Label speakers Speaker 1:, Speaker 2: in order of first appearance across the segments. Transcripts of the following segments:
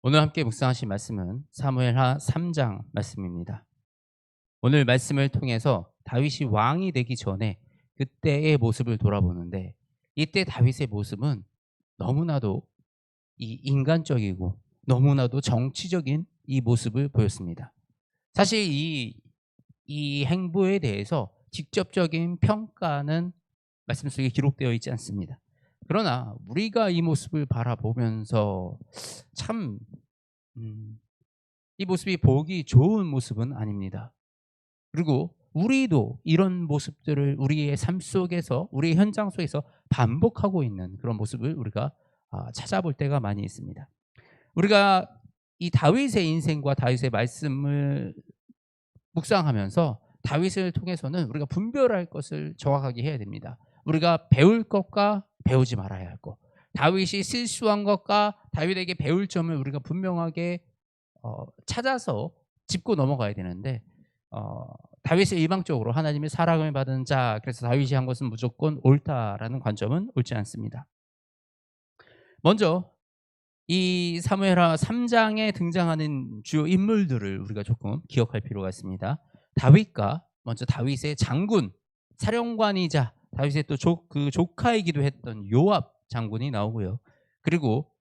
Speaker 1: 오늘 함께 묵상하실 말씀은 사무엘하 3장 말씀입니다. 오늘 말씀을 통해서 다윗이 왕이 되기 전에 그때의 모습을 돌아보는데, 이때 다윗의 모습은 너무나도 이 인간적이고 너무나도 정치적인 이 모습을 보였습니다. 사실 이 행보에 대해서 직접적인 평가는 말씀 속에 기록되어 있지 않습니다. 그러나 우리가 이 모습을 바라보면서 참 이 모습이 보기 좋은 모습은 아닙니다. 그리고 우리도 이런 모습들을 우리의 삶 속에서, 우리의 현장 속에서 반복하고 있는 그런 모습을 우리가 찾아볼 때가 많이 있습니다. 우리가 이 다윗의 인생과 다윗의 말씀을 묵상하면서 다윗을 통해서는 우리가 분별할 것을 정확하게 해야 됩니다. 우리가 배울 것과 배우지 말아야 할 것, 다윗이 실수한 것과 다윗에게 배울 점을 우리가 분명하게 찾아서 짚고 넘어가야 되는데, 어 다윗을 일방적으로 하나님의 사랑을 받은 자, 그래서 다윗이 한 것은 무조건 옳다라는 관점은 옳지 않습니다. 먼저 이 사무엘하 3 장에 등장하는 주요 인물들을 우리가 조금 기억할 필요가 있습니다. 다윗과 먼저 다윗의 장군, 사령관이자 다윗의 또 조카이기도 했던 요압 장군이 나오고요. 그리고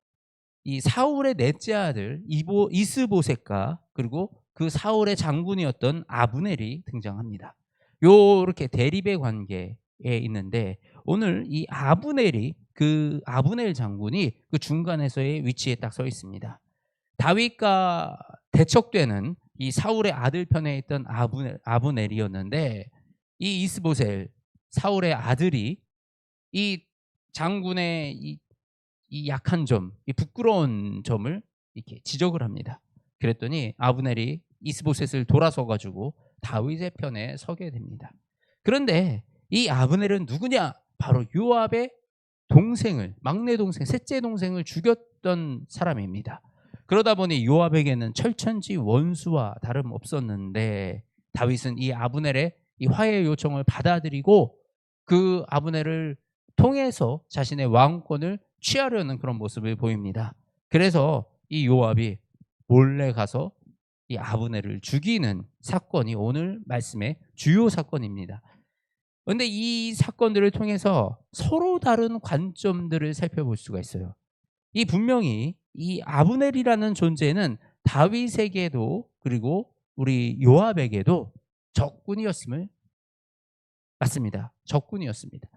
Speaker 1: 이 사울의 넷째 아들 이스보셋과 그리고 그 사울의 장군이었던 아브넬이 등장합니다. 요렇게 대립의 관계에 있는데, 오늘 이 아브넬 장군이 그 중간에서의 위치에 딱 서 있습니다. 다윗과 대척되는 이 사울의 아들 편에 있던 아브넬이었는데, 이 이스보셀 사울의 아들이 이 장군의 이 약한 점, 이 부끄러운 점을 이렇게 지적을 합니다. 그랬더니 아브넬이 이스보셋을 돌아서 가지고 다윗의 편에 서게 됩니다. 그런데 이 아브넬은 누구냐? 바로 요압의 동생을, 막내 동생, 셋째 동생을 죽였던 사람입니다. 그러다 보니 요압에게는 철천지 원수와 다름없었는데, 다윗은 이 아브넬의 이 화해 요청을 받아들이고 그 아브넬을 통해서 자신의 왕권을 취하려는 그런 모습을 보입니다. 그래서 이 요압이 몰래 가서 이 아브넬을 죽이는 사건이 오늘 말씀의 주요 사건입니다. 그런데 이 사건들을 통해서 서로 다른 관점들을 살펴볼 수가 있어요. 이 분명히 이 아브넬이라는 존재는 다윗에게도 그리고 우리 요압에게도 적군이었음을 맞습니다. 적군이었습니다.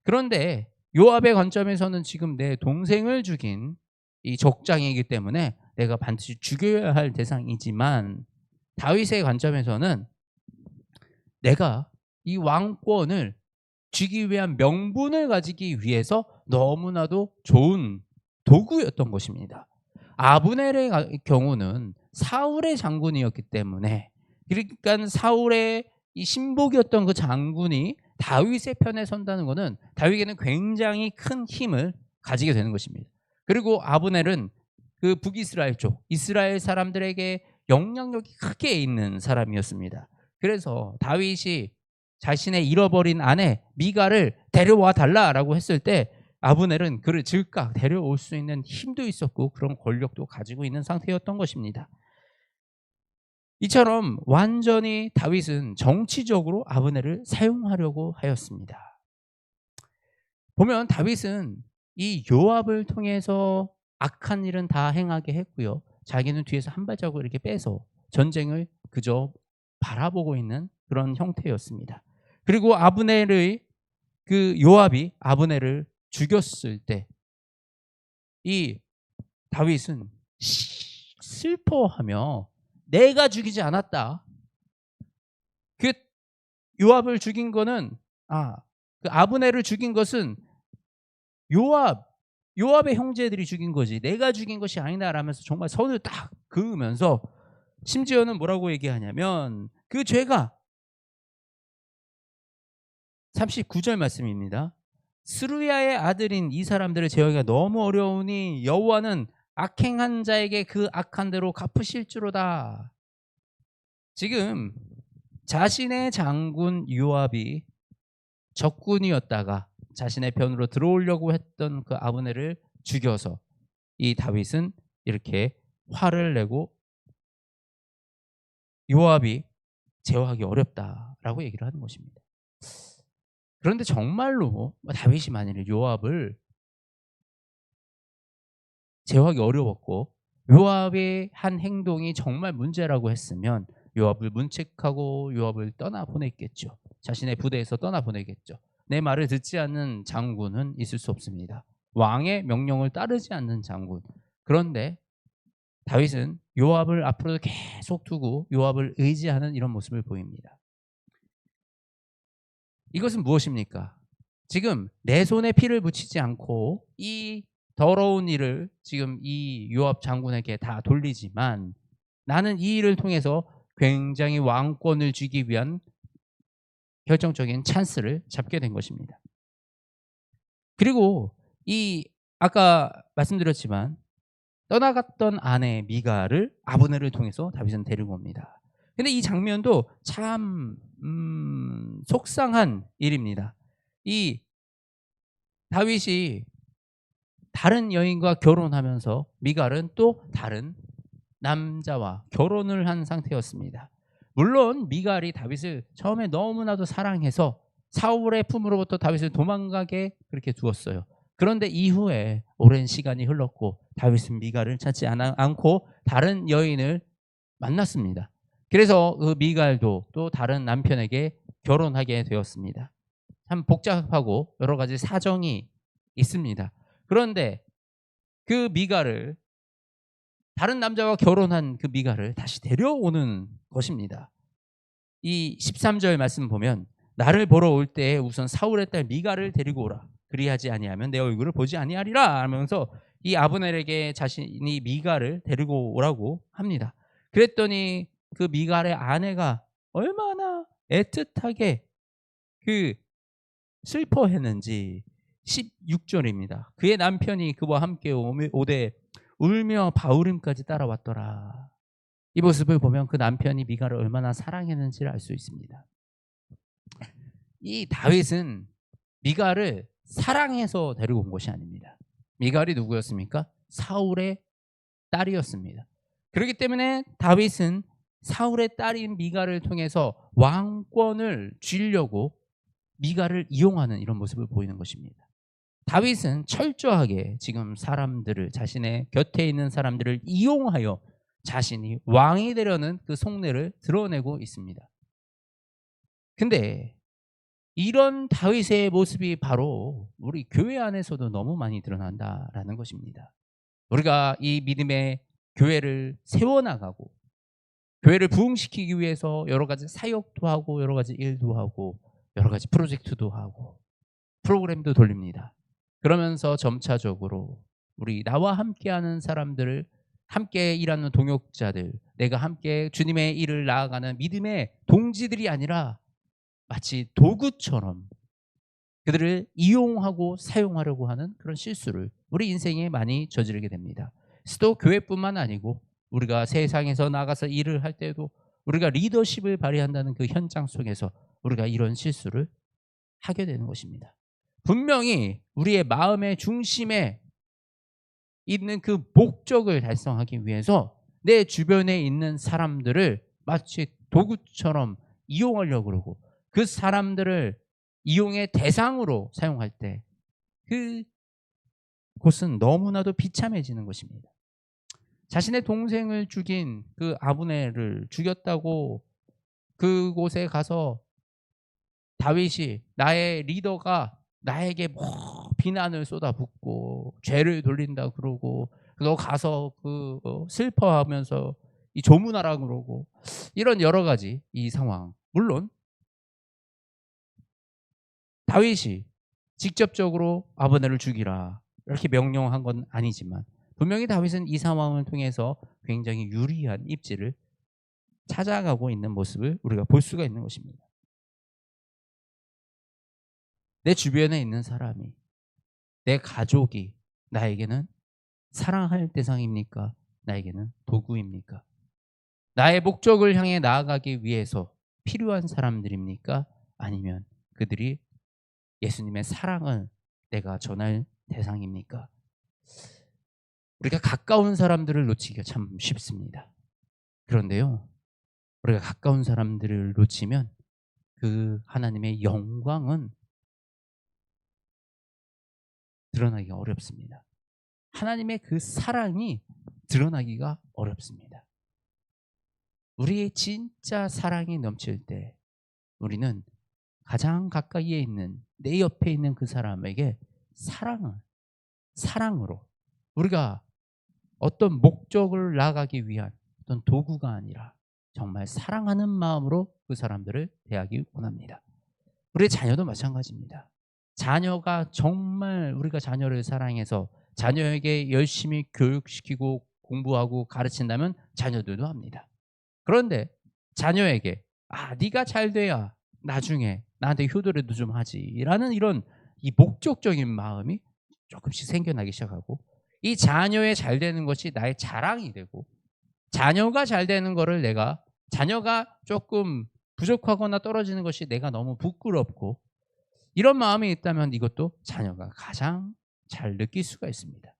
Speaker 1: 그런데 요압의 관점에서는 지금 내 동생을 죽인 이 적장이기 때문에 내가 반드시 죽여야 할 대상이지만, 다윗의 관점에서는 내가 이 왕권을 쥐기 위한 명분을 가지기 위해서 너무나도 좋은 도구였던 것입니다. 아브넬의 경우는 사울의 장군이었기 때문에, 그러니까 사울의 이 신복이었던 그 장군이 다윗의 편에 선다는 것은 다윗에게는 굉장히 큰 힘을 가지게 되는 것입니다. 그리고 아브넬은 그 북이스라엘 쪽 이스라엘 사람들에게 영향력이 크게 있는 사람이었습니다. 그래서 다윗이 자신의 잃어버린 아내 미가를 데려와 달라라고 했을 때 아브넬은 그를 즉각 데려올 수 있는 힘도 있었고 그런 권력도 가지고 있는 상태였던 것입니다. 이처럼 완전히 다윗은 정치적으로 아브넬을 사용하려고 하였습니다. 보면 다윗은 이 요압을 통해서 악한 일은 다 행하게 했고요. 자기는 뒤에서 한 발자국 이렇게 빼서 전쟁을 그저 바라보고 있는 그런 형태였습니다. 그리고 그 요압이 아브넬을 죽였을 때 이 다윗은 슬퍼하며 내가 죽이지 않았다. 그 요압을 죽인 거는 그 아브넬을 죽인 것은 요압의 형제들이 죽인 거지 내가 죽인 것이 아니다라면서 정말 선을 딱 그으면서, 심지어는 뭐라고 얘기하냐면 그 죄가 39절 말씀입니다. 스루야의 아들인 이 사람들을 제어하기가 너무 어려우니 여호와는 악행한 자에게 그 악한 대로 갚으실 줄로다. 지금 자신의 장군 요압이 적군이었다가 자신의 편으로 들어오려고 했던 그 아브넬을 죽여서 이 다윗은 이렇게 화를 내고 요압이 제어하기 어렵다라고 얘기를 하는 것입니다. 그런데 정말로 다윗이 만일에 요압을 제어하기 어려웠고 요압의 한 행동이 정말 문제라고 했으면 요압을 문책하고 요압을 떠나보냈겠죠. 자신의 부대에서 떠나보내겠죠. 내 말을 듣지 않는 장군은 있을 수 없습니다. 왕의 명령을 따르지 않는 장군. 그런데 다윗은 요압을 앞으로도 계속 두고 요압을 의지하는 이런 모습을 보입니다. 이것은 무엇입니까? 지금 내 손에 피를 묻히지 않고 이 더러운 일을 지금 이 요압 장군에게 다 돌리지만 나는 이 일을 통해서 굉장히 왕권을 쥐기 위한 결정적인 찬스를 잡게 된 것입니다. 그리고 이 아까 말씀드렸지만 떠나갔던 아내 미갈을 아브넬을 통해서 다윗은 데리고 옵니다. 근데 이 장면도 참 속상한 일입니다. 이 다윗이 다른 여인과 결혼하면서 미갈은 또 다른 남자와 결혼을 한 상태였습니다. 물론 미갈이 다윗을 처음에 너무나도 사랑해서 사울의 품으로부터 다윗을 도망가게 그렇게 두었어요. 그런데 이후에 오랜 시간이 흘렀고 다윗은 미갈을 찾지 않고 다른 여인을 만났습니다. 그래서 그 미갈도 또 다른 남편에게 결혼하게 되었습니다. 참 복잡하고 여러 가지 사정이 있습니다. 그런데 그 미갈을 다른 남자와 결혼한 그 미갈을 다시 데려오는 것입니다. 이 13절 말씀 보면 나를 보러 올 때에 우선 사울의 딸 미갈을 데리고 오라. 그리하지 아니하면 내 얼굴을 보지 아니하리라 하면서 이 아브넬에게 자신이 미갈을 데리고 오라고 합니다. 그랬더니 그 미갈의 아내가 얼마나 애틋하게 그 슬퍼했는지 16절입니다. 그의 남편이 그와 함께 오되 울며 바울임까지 따라왔더라. 이 모습을 보면 그 남편이 미갈을 얼마나 사랑했는지를 알 수 있습니다. 이 다윗은 미갈을 사랑해서 데리고 온 것이 아닙니다. 미갈이 누구였습니까? 사울의 딸이었습니다. 그렇기 때문에 다윗은 사울의 딸인 미갈을 통해서 왕권을 쥐려고 미갈을 이용하는 이런 모습을 보이는 것입니다. 다윗은 철저하게 지금 사람들을 자신의 곁에 있는 사람들을 이용하여 자신이 왕이 되려는 그 속내를 드러내고 있습니다. 근데 이런 다윗의 모습이 바로 우리 교회 안에서도 너무 많이 드러난다라는 것입니다. 우리가 이 믿음의 교회를 세워나가고 교회를 부흥시키기 위해서 여러 가지 사역도 하고 여러 가지 일도 하고 여러 가지 프로젝트도 하고 프로그램도 돌립니다. 그러면서 점차적으로 우리 나와 함께하는 사람들을 함께 일하는 동역자들, 내가 함께 주님의 일을 나아가는 믿음의 동지들이 아니라 마치 도구처럼 그들을 이용하고 사용하려고 하는 그런 실수를 우리 인생에 많이 저지르게 됩니다. 또 교회뿐만 아니고 우리가 세상에서 나가서 일을 할 때도 우리가 리더십을 발휘한다는 그 현장 속에서 우리가 이런 실수를 하게 되는 것입니다. 분명히 우리의 마음의 중심에 있는 그 목적을 달성하기 위해서 내 주변에 있는 사람들을 마치 도구처럼 이용하려고 그러고 그 사람들을 이용의 대상으로 사용할 때 그곳은 너무나도 비참해지는 것입니다. 자신의 동생을 죽인 그 아브넬을 죽였다고 그곳에 가서 다윗이 나의 리더가 나에게 뭐 비난을 쏟아붓고 죄를 돌린다 그러고 너 가서 슬퍼하면서 이 조문하라 그러고 이런 여러 가지 이 상황. 물론 다윗이 직접적으로 아브넬을 죽이라 이렇게 명령한 건 아니지만 분명히 다윗은 이 상황을 통해서 굉장히 유리한 입지를 찾아가고 있는 모습을 우리가 볼 수가 있는 것입니다. 내 주변에 있는 사람이, 내 가족이 나에게는 사랑할 대상입니까? 나에게는 도구입니까? 나의 목적을 향해 나아가기 위해서 필요한 사람들입니까? 아니면 그들이 예수님의 사랑을 내가 전할 대상입니까? 우리가 가까운 사람들을 놓치기가 참 쉽습니다. 그런데요, 우리가 가까운 사람들을 놓치면 그 하나님의 영광은 드러나기가 어렵습니다. 하나님의 그 사랑이 드러나기가 어렵습니다. 우리의 진짜 사랑이 넘칠 때 우리는 가장 가까이에 있는 내 옆에 있는 그 사람에게 사랑으로 우리가 어떤 목적을 나가기 위한 어떤 도구가 아니라 정말 사랑하는 마음으로 그 사람들을 대하기 원합니다. 우리 자녀도 마찬가지입니다. 자녀가 정말 우리가 자녀를 사랑해서 자녀에게 열심히 교육시키고 공부하고 가르친다면 자녀들도 합니다. 그런데 자녀에게 네가 잘 돼야 나중에 나한테 효도라도 좀 하지라는 이런 이 목적적인 마음이 조금씩 생겨나기 시작하고, 이 자녀의 잘 되는 것이 나의 자랑이 되고, 자녀가 잘 되는 거를 자녀가 조금 부족하거나 떨어지는 것이 내가 너무 부끄럽고, 이런 마음이 있다면 이것도 자녀가 가장 잘 느낄 수가 있습니다.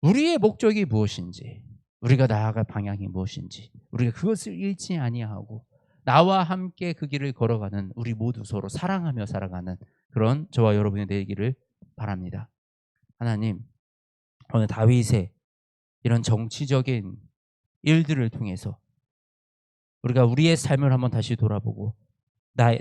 Speaker 1: 우리의 목적이 무엇인지, 우리가 나아갈 방향이 무엇인지, 우리가 그것을 잃지 아니하고 나와 함께 그 길을 걸어가는 우리 모두 서로 사랑하며 살아가는 그런 저와 여러분이 되기를 바랍니다. 하나님, 오늘 다윗의 이런 정치적인 일들을 통해서 우리가 우리의 삶을 한번 다시 돌아보고,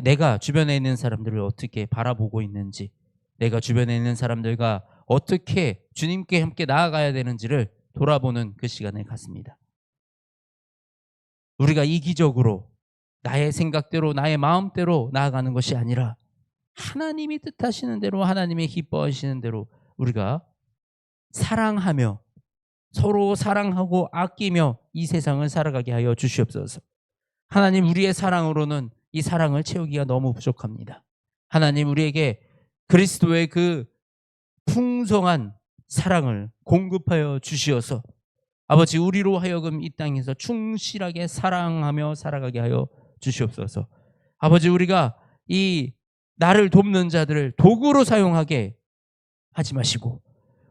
Speaker 1: 내가 주변에 있는 사람들을 어떻게 바라보고 있는지, 내가 주변에 있는 사람들과 어떻게 주님께 함께 나아가야 되는지를 돌아보는 그 시간을 갖습니다. 우리가 이기적으로 나의 생각대로 나의 마음대로 나아가는 것이 아니라 하나님이 뜻하시는 대로, 하나님이 기뻐하시는 대로 우리가 사랑하며 서로 사랑하고 아끼며 이 세상을 살아가게 하여 주시옵소서. 하나님, 우리의 사랑으로는 이 사랑을 채우기가 너무 부족합니다. 하나님, 우리에게 그리스도의 그 풍성한 사랑을 공급하여 주시어서 아버지, 우리로 하여금 이 땅에서 충실하게 사랑하며 살아가게 하여 주시옵소서. 아버지, 우리가 이 나를 돕는 자들을 도구로 사용하게 하지 마시고,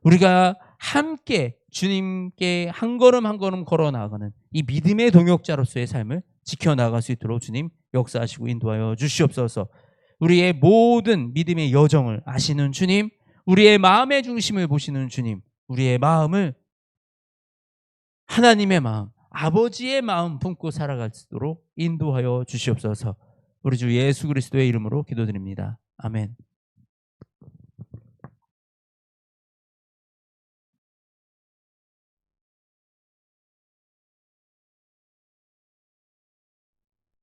Speaker 1: 우리가 함께 주님께 한 걸음 한 걸음 걸어 나아가는 이 믿음의 동역자로서의 삶을 지켜나갈 수 있도록 주님 역사하시고 인도하여 주시옵소서. 우리의 모든 믿음의 여정을 아시는 주님, 우리의 마음의 중심을 보시는 주님, 우리의 마음을 하나님의 마음, 아버지의 마음 품고 살아갈 수 있도록 인도하여 주시옵소서. 우리 주 예수 그리스도의 이름으로 기도드립니다. 아멘.